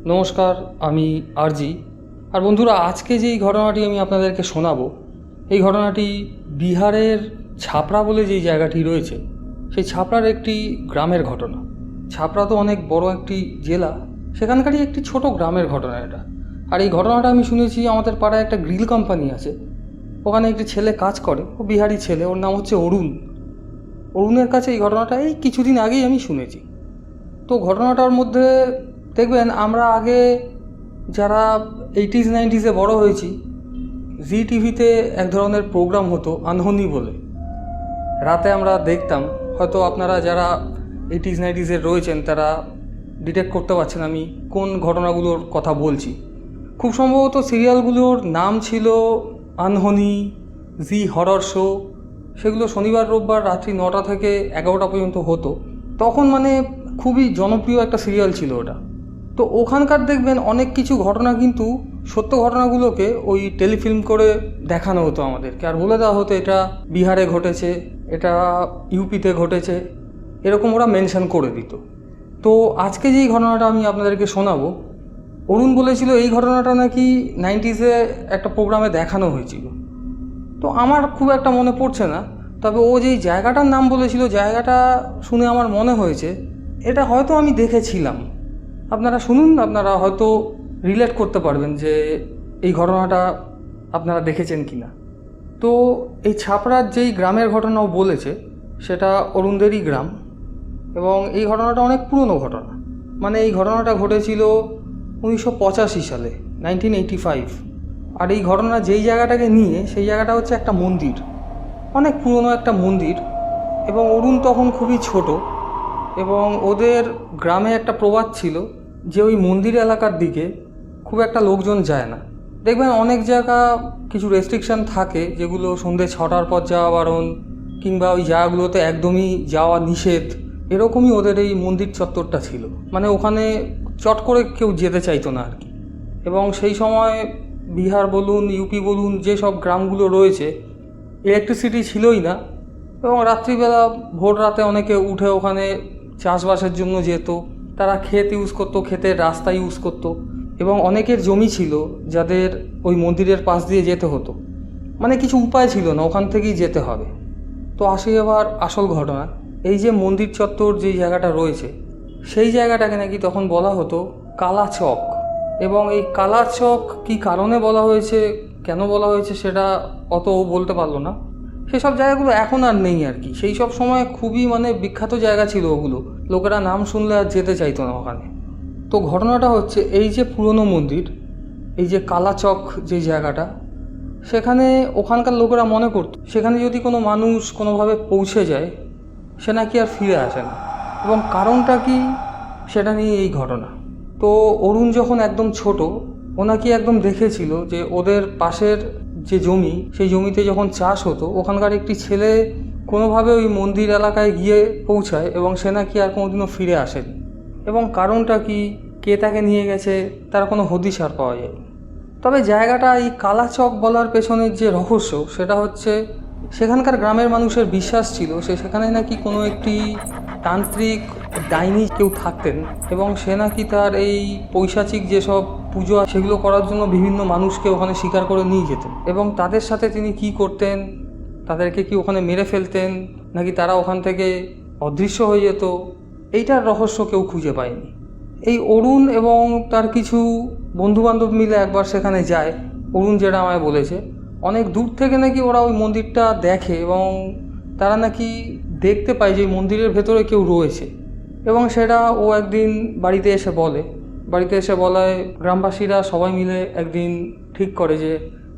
নমস্কার, আমি আরজি। আর বন্ধুরা, আজকে যেই ঘটনাটি আমি আপনাদেরকে শোনাবো, এই ঘটনাটি বিহারের ছাপড়া বলে যেই জায়গাটি রয়েছে, সেই ছাপড়ার একটি গ্রামের ঘটনা। ছাপড়া তো অনেক বড় একটি জেলা, সেখানকারই একটি ছোট গ্রামের ঘটনা এটা। আর এই ঘটনাটা আমি শুনেছি, আমাদের পাড়ায় একটা গ্রিল কোম্পানি আছে, ওখানে একটি ছেলে কাজ করে, ও বিহারি ছেলে, ওর নাম হচ্ছে অরুণ। অরুণের কাছে এই ঘটনাটা এই কিছুদিন আগেই আমি শুনেছি। তো ঘটনাটার মধ্যে দেখবেন, আমরা আগে যারা 80s-90s বড় হয়েছি, জি টিভিতে এক ধরনের প্রোগ্রাম হতো আনহনি বলে, রাতে আমরা দেখতাম। হয়তো আপনারা যারা 80s-90s রয়েছেন তারা ডিটেক্ট করতে পারছেন আমি কোন ঘটনাগুলোর কথা বলছি। খুব সম্ভবত সিরিয়ালগুলোর নাম ছিল আনহনি, জি হরর শো। সেগুলো শনিবার রোববার রাত্রি 9টা থেকে 11টা পর্যন্ত হতো। তখন খুবই জনপ্রিয় একটা সিরিয়াল ছিল ওটা। তো ওখানকার দেখবেন অনেক কিছু ঘটনা কিন্তু সত্য ঘটনাগুলোকে ওই টেলিফিল্ম করে দেখানো হতো আমাদেরকে, আর বলে দেওয়া হতো এটা বিহারে ঘটেছে, এটা ইউপিতে ঘটেছে, এরকম ওরা মেনশন করে দিত। তো আজকে যেই ঘটনাটা আমি আপনাদেরকে শোনাবো, অরুণ বলেছিল এই ঘটনাটা নাকি 90s একটা প্রোগ্রামে দেখানো হয়েছিল। তো আমার খুব একটা মনে পড়ছে না, তবে ও যেই জায়গাটার নাম বলেছিল, জায়গাটা শুনে আমার মনে হয়েছে এটা হয়তো আমি দেখেছিলাম। আপনারা শুনুন, আপনারা হয়তো রিলেট করতে পারবেন যে এই ঘটনাটা আপনারা দেখেছেন কি না। তো এই ছাপড়ার যেই গ্রামের ঘটনাও বলেছে, সেটা অরুণদেরই গ্রাম, এবং এই ঘটনাটা অনেক পুরনো ঘটনা। এই ঘটনাটা ঘটেছিল 1985 সালে, 1985। আর এই ঘটনা যেই জায়গাটাকে নিয়ে, সেই জায়গাটা হচ্ছে একটা মন্দির, অনেক পুরনো একটা মন্দির। এবং অরুণ তখন খুবই ছোট, এবং ওদের গ্রামে একটা প্রবাদ ছিল যে ওই মন্দির এলাকার দিকে খুব একটা লোকজন যায় না। দেখবেন অনেক জায়গা কিছু রেস্ট্রিকশান থাকে, যেগুলো সন্ধ্যে 6টার পর যাওয়া বারণ, কিংবা ওই জায়গাগুলোতে একদমই যাওয়া নিষেধ। এরকমই ওদের এই মন্দির চত্বরটা ছিল, ওখানে চট করে কেউ যেতে চাইতো না আর কি। এবং সেই সময় বিহার বলুন, ইউপি বলুন, যেসব গ্রামগুলো রয়েছে, ইলেকট্রিসিটি ছিলই না। এবং রাত্রিবেলা ভোর রাতে অনেকে উঠে ওখানে চাষবাসের জন্য যেত, তারা ক্ষেত ইউজ করতো, ক্ষেতের রাস্তা ইউজ করতো। এবং অনেকের জমি ছিল যাদের ওই মন্দিরের পাশ দিয়ে যেতে হতো, কিছু উপায় ছিল না, ওখান থেকেই যেতে হবে। তো আসি এবার আসল ঘটনা। এই যে মন্দির চত্বর যেই জায়গাটা রয়েছে, সেই জায়গাটাকে নাকি তখন বলা হতো কালা চক। এবং এই কালা চক কী কারণে বলা হয়েছে, কেন বলা হয়েছে, সেটা অত বলতে পারলো না। সেসব জায়গাগুলো এখন আর নেই আর কি। সেই সব সময় খুবই বিখ্যাত জায়গা ছিল ওগুলো, লোকেরা নাম শুনলে আর যেতে চাইতো না ওখানে। তো ঘটনাটা হচ্ছে, এই যে পুরনো মন্দির, এই যে কালাচক যে জায়গাটা, সেখানে ওখানকার লোকেরা মনে করত সেখানে যদি কোনো মানুষ কোনোভাবে পৌঁছে যায়, সে নাকি আর ফিরে আসে না। এবং কারণটা কি, সেটা নিয়ে এই ঘটনা। তো অরুণ যখন একদম ছোট, ও নাকি একদম দেখেছিল যে ওদের পাশের যে জমি, সেই জমিতে যখন চাষ হতো, ওখানকার একটি ছেলে কোনোভাবে ওই মন্দির এলাকায় গিয়ে পৌঁছায়, এবং সে নাকি আর কোনোদিনও ফিরে আসেনি। এবং কারণটা কি, কে তাকে নিয়ে গেছে, তার কোনো হদিশ আর পাওয়া যায়। তবে জায়গাটা এই কালাচক বলার পেছনের যে রহস্য, সেটা হচ্ছে সেখানকার গ্রামের মানুষের বিশ্বাস ছিল সেখানে নাকি কোনো একটি তান্ত্রিক ডাইনি কেউ থাকতেন, এবং সে নাকি তার এই পৈশাচিক যেসব পুজো সেগুলো করার জন্য বিভিন্ন মানুষকে ওখানে শিকার করে নিয়ে যেতেন। এবং তাদের সাথে তিনি কি করতেন, তাদেরকে কি ওখানে মেরে ফেলতেন, নাকি তারা ওখান থেকে অদৃশ্য হয়ে যেত, এইটার রহস্য কেউ খুঁজে পায়নি। এই অরুণ এবং তার কিছু বন্ধুবান্ধব মিলে একবার সেখানে যায়। অরুণ যেটা আমায় বলেছে, অনেক দূর থেকে নাকি ওরা ওই মন্দিরটা দেখে, এবং তারা নাকি দেখতে পায় যে মন্দিরের ভেতরে কেউ রয়েছে। এবং সেটা ও একদিন বাড়িতে এসে বলায় গ্রামবাসীরা সবাই মিলে একদিন ঠিক করে যে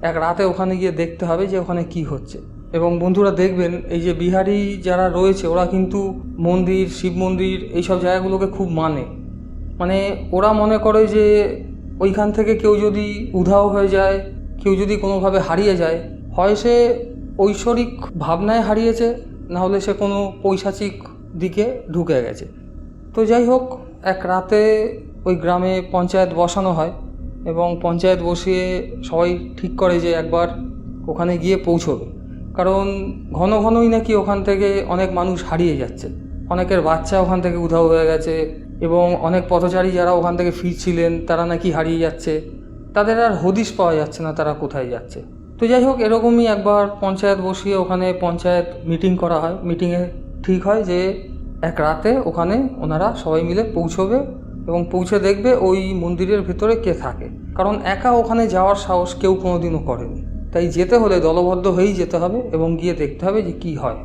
এক রাতে ওখানে গিয়ে দেখতে হবে যে ওখানে কি হচ্ছে। এবং বন্ধুরা দেখবেন, এই যে বিহারি যারা রয়েছে, ওরা কিন্তু মন্দির, শিব মন্দির, এইসব জায়গাগুলোকে খুব ওরা মনে করে যে ওইখান থেকে কেউ যদি উধাও হয়ে যায়, কেউ যদি কোনোভাবে হারিয়ে যায়, হয় সে ঐশ্বরিক ভাবনায় হারিয়েছে, না হলে সে কোনো পৈশাচিক দিকে ঢুকে গেছে। তো যাই হোক, এক রাতে ওই গ্রামে পঞ্চায়েত বসানো হয়, এবং পঞ্চায়েত বসিয়ে সবাই ঠিক করে যে একবার ওখানে গিয়ে পৌঁছবে। কারণ ঘন ঘনই নাকি ওখান থেকে অনেক মানুষ হারিয়ে যাচ্ছে, অনেকের বাচ্চা ওখান থেকে উধাও হয়ে গেছে, এবং অনেক পথচারী যারা ওখান থেকে ফিরছিলেন তারা নাকি হারিয়ে যাচ্ছে, তাদের আর হদিশ পাওয়া যাচ্ছে না তারা কোথায় যাচ্ছে। তো যাই হোক, এরকমই একবার পঞ্চায়েত বসিয়ে ওখানে পঞ্চায়েত মিটিং করা হয়। মিটিংয়ে ঠিক হয় যে এক রাতে ওখানে ওনারা সবাই মিলে পৌঁছবে এবং পৌঁছে দেখবে ওই মন্দিরের ভিতরে কে থাকে, কারণ একা ওখানে যাওয়ার সাহস কেউ কোনোদিনও করেনি। তাই যেতে হলে দলবদ্ধ হয়েই যেতে হবে এবং গিয়ে দেখতে হবে যে কী হয়।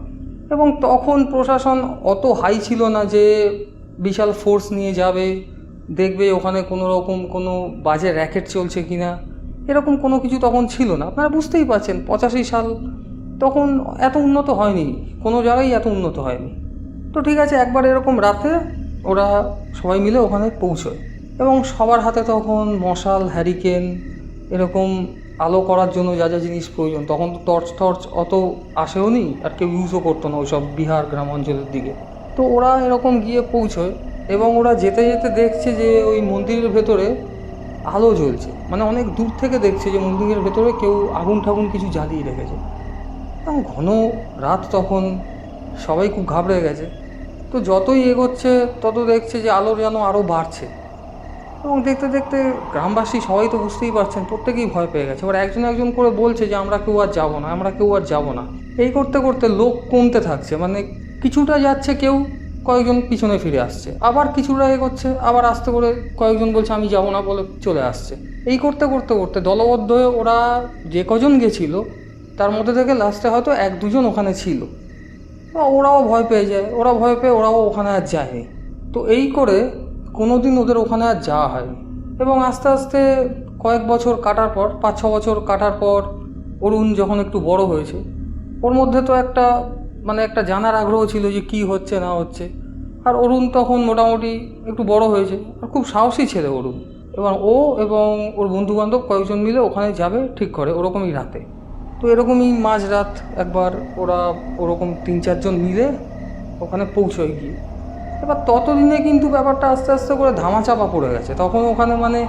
এবং তখন প্রশাসন অত হাই ছিল না যে বিশাল ফোর্স নিয়ে যাবে, দেখবে ওখানে কোনো রকম কোনো বাজে র্যাকেট চলছে কি না, এরকম কোনো কিছু তখন ছিল না। আপনারা বুঝতেই পারছেন 85 সাল, তখন এত উন্নত হয়নি, কোনো জায়গায় এত উন্নত হয়নি। তো ঠিক আছে, একবার এরকম রাতে ওরা সবাই মিলে ওখানে পৌঁছয় এবং সবার হাতে তখন মশাল, হ্যারিকেন, এরকম আলো করার জন্য যা যা জিনিস প্রয়োজন, তখন তো টর্চ অত আসেও নি আর কেউ ইউজও করতো না ওইসব বিহার গ্রাম অঞ্চলের দিকে। তো ওরা এরকম গিয়ে পৌঁছয় এবং ওরা যেতে যেতে দেখছে যে ওই মন্দিরের ভেতরে আলো জ্বলছে, মানে অনেক দূর থেকে দেখছে যে মন্দিরের ভেতরে কেউ আগুন ঠাগুন কিছু জ্বালিয়ে রেখেছে। এবং ঘন রাত তখন, সবাই খুব ঘাবড়ে গেছে। তো যতই এগোচ্ছে তত দেখছে যে আলো যেন আরও বাড়ছে এবং দেখতে দেখতে গ্রামবাসী সবাই তো বুঝতেই পারছেন প্রত্যেকেই ভয় পেয়ে গেছে। এবার একজন একজন করে বলছে যে আমরা কেউ আর যাবো না, আমরা কেউ আর যাবো না। এই করতে করতে লোক কমতে থাকছে, মানে কিছুটা যাচ্ছে কেউ, কয়েকজন পিছনে ফিরে আসছে, আবার কিছুটা এগোচ্ছে, আবার আস্তে করে কয়েকজন বলছে আমি যাবো না বলে চলে আসছে। এই করতে করতে করতে দলবদ্ধ হয়ে ওরা যে কজন গেছিল তার মধ্যে থেকে লাস্টে হয়তো 1-2 জন ওখানে ছিল। ওরাও ভয় পেয়ে যায়, ওরা ভয় পেয়ে ওরাও ওখানে আর যায়নি। তো এই করে কোনো দিন ওদের ওখানে আর যাওয়া হয়নি। এবং আস্তে আস্তে কয়েক বছর কাটার পর, 5-6 বছর কাটার পর অরুণ যখন একটু বড় হয়েছে, ওর মধ্যে তো একটা একটা জানার আগ্রহ ছিল যে কী হচ্ছে না হচ্ছে। আর অরুণ তখন মোটামুটি একটু বড় হয়েছে আর খুব সাহসী ছেলে অরুণ। এবার ও এবং ওর বন্ধুবান্ধব কয়েকজন মিলে ওখানে যাবে ঠিক করে, ওরকমই রাতে। তো এরকমই মাঝরাত একবার ওরা ওরকম 3-4 জন মিলে ওখানে পৌঁছয় গিয়ে। এবার ততদিনে কিন্তু ব্যাপারটা আস্তে আস্তে করে ধামাচাপা পড়ে গেছে। তখন ওখানে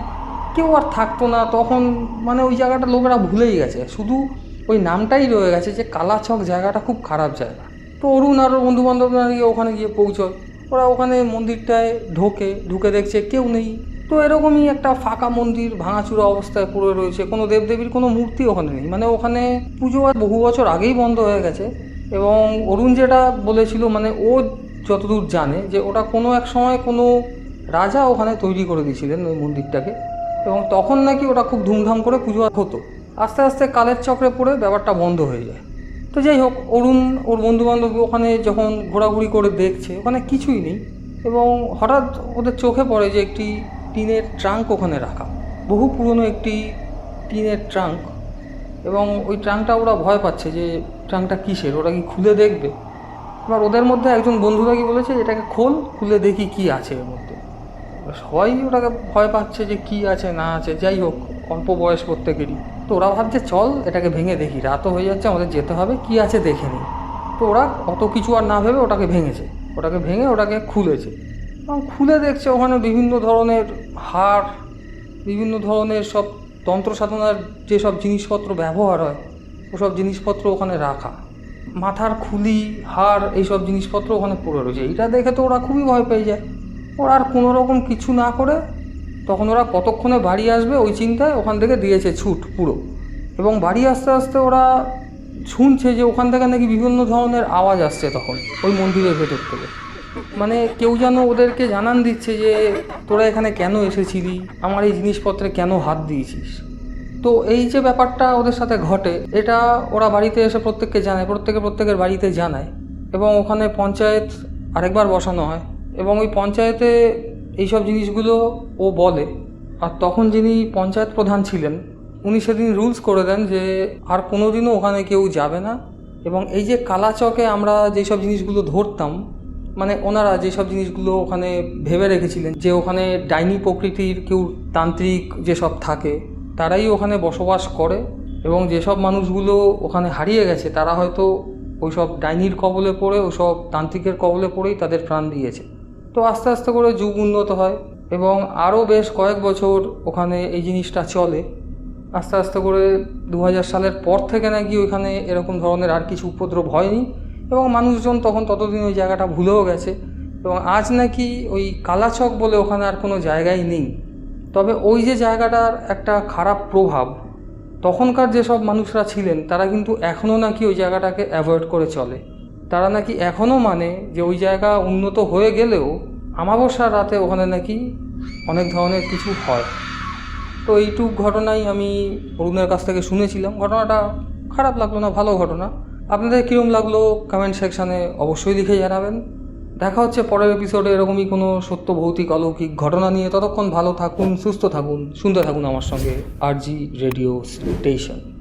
কেউ আর থাকতো না, তখন ওই জায়গাটা লোকেরা ভুলেই গেছে, শুধু ওই নামটাই রয়ে গেছে যে কালাচক জায়গাটা খুব খারাপ জায়গা। তো অরুণ আর ওর বন্ধুবান্ধবরা গিয়ে ওখানে গিয়ে পৌঁছয়। ওরা ওখানে মন্দিরটায় ঢুকে দেখছে কেউ নেই। তো এরকমই একটা ফাঁকা মন্দির, ভাঙাচুরা অবস্থায় পড়ে রয়েছে, কোনো দেবদেবীর কোনো মূর্তি ওখানে নেই। ওখানে পুজো বহু বছর আগেই বন্ধ হয়ে গেছে। এবং অরুণ যেটা বলেছিল, ও যতদূর জানে যে ওটা কোনো এক সময় কোনো রাজা ওখানে তৈরি করে দিয়েছিলেন ওই মন্দিরটাকে, এবং তখন নাকি ওটা খুব ধুমধাম করে পুজো হতো। আস্তে আস্তে কালের চক্রে পড়ে ব্যাপারটা বন্ধ হয়ে যায়। তো যাই হোক, অরুণ ওর বন্ধুবান্ধব ওখানে যখন ঘোরাঘুরি করে দেখছে ওখানে কিছুই নেই, এবং হঠাৎ ওদের চোখে পড়ে যে একটি টিনের ট্রাঙ্ক ওখানে রাখা, বহু পুরনো একটি টিনের ট্রাঙ্ক। এবং ওই ট্রাঙ্কটা ওরা ভয় পাচ্ছে যে ট্রাঙ্কটা কিসের, ওরা কি খুলে দেখবে। এবার ওদের মধ্যে একজন বন্ধুরা কি বলেছে, এটাকে খুলে দেখি কি আছে এর মধ্যে। সবাই ওটাকে ভয় পাচ্ছে যে কি আছে না আছে। যাই হোক, অল্প বয়স প্রত্যেকেরই। তো ওরা ভাবছে চল এটাকে ভেঙে দেখি, রাতও হয়ে যাচ্ছে, আমাদের যেতে হবে, কি আছে দেখে নিই। তো ওরা অত কিছু আর না ভেবে ওটাকে ভেঙে ওটাকে খুলেছে। এবং খুলে দেখছে ওখানে বিভিন্ন ধরনের হাড়, বিভিন্ন ধরনের সব তন্ত্র সাধনার যেসব জিনিসপত্র ব্যবহার হয় ওসব জিনিসপত্র ওখানে রাখা, মাথার খুলি, হাড়, এইসব জিনিসপত্র ওখানে পড়ে রয়েছে। এইটা দেখে তো ওরা খুবই ভয় পেয়ে যায়। ওরা আর কোনো রকম কিছু না করে তখন ওরা কতক্ষণে বাড়ি আসবে ওই চিন্তায় ওখান থেকে দিয়েছে ছুট পুরো। এবং বাড়ি আসতে আসতে ওরা শুনছে যে ওখান থেকে নাকি বিভিন্ন ধরনের আওয়াজ আসছে তখন ওই মন্দিরের ভেতর থেকে। কেউ যেন ওদেরকে জানান দিচ্ছে যে তোরা এখানে কেন এসেছিলি, আমার এই জিনিসপত্রে কেন হাত দিয়েছিস। তো এই যে ব্যাপারটা ওদের সাথে ঘটে, এটা ওরা বাড়িতে এসে প্রত্যেককে জানায়, প্রত্যেকের বাড়িতে জানায়। এবং ওখানে পঞ্চায়েত আরেকবার বসানো হয় এবং ওই পঞ্চায়েতে এইসব জিনিসগুলো ও বলে। আর তখন যিনি পঞ্চায়েত প্রধান ছিলেন উনি সেদিন রুলস করে দেন যে আর কোনোদিনও ওখানে কেউ যাবে না। এবং এই যে কালাচকে আমরা যেসব জিনিসগুলো ধরতাম, ওনারা যেসব জিনিসগুলো ওখানে ভেবে রেখেছিলেন যে ওখানে ডাইনি প্রকৃতির কেউ তান্ত্রিক যেসব থাকে তারাই ওখানে বসবাস করে, এবং যেসব মানুষগুলো ওখানে হারিয়ে গেছে তারা হয়তো ওইসব ডাইনির কবলে পড়ে, ওইসব তান্ত্রিকের কবলে পড়েই তাদের প্রাণ দিয়েছে। তো আস্তে আস্তে করে যুগ উন্নত হয় এবং আরও বেশ কয়েক বছর ওখানে এই জিনিসটা চলে। আস্তে আস্তে করে 2000 সালের পর থেকে নাকি ওইখানে এরকম ধরনের আর কিছু উপদ্রব হয়নি এবং মানুষজন তখন ততদিন ওই জায়গাটা ভুলেও গেছে এবং আজ নাকি ওই কালাচক বলে ওখানে আর কোনো জায়গাই নেই। তবে ওই যে জায়গাটার একটা খারাপ প্রভাব তখনকার যেসব মানুষরা ছিলেন তারা কিন্তু এখনও নাকি ওই জায়গাটাকে অ্যাভয়েড করে চলে। তারা নাকি এখনও মানে যে ওই জায়গা উন্নত হয়ে গেলেও অমাবস্যার রাতে ওখানে নাকি অনেক ধরনের কিছু হয়। তো এইটুক ঘটনাই আমি অরুণের কাছ থেকে শুনেছিলাম। ঘটনাটা খারাপ লাগলো না, ভালো ঘটনা। আপনাদের কীরকম লাগলো কমেন্ট সেকশানে অবশ্যই লিখে জানাবেন। দেখা হচ্ছে পরের এপিসোডে এরকমই কোনো সত্য ভৌতিক অলৌকিক ঘটনা নিয়ে। ততক্ষণ ভালো থাকুন, সুস্থ থাকুন, শুনতে থাকুন আমার সঙ্গে RG রেডিও স্টেশন।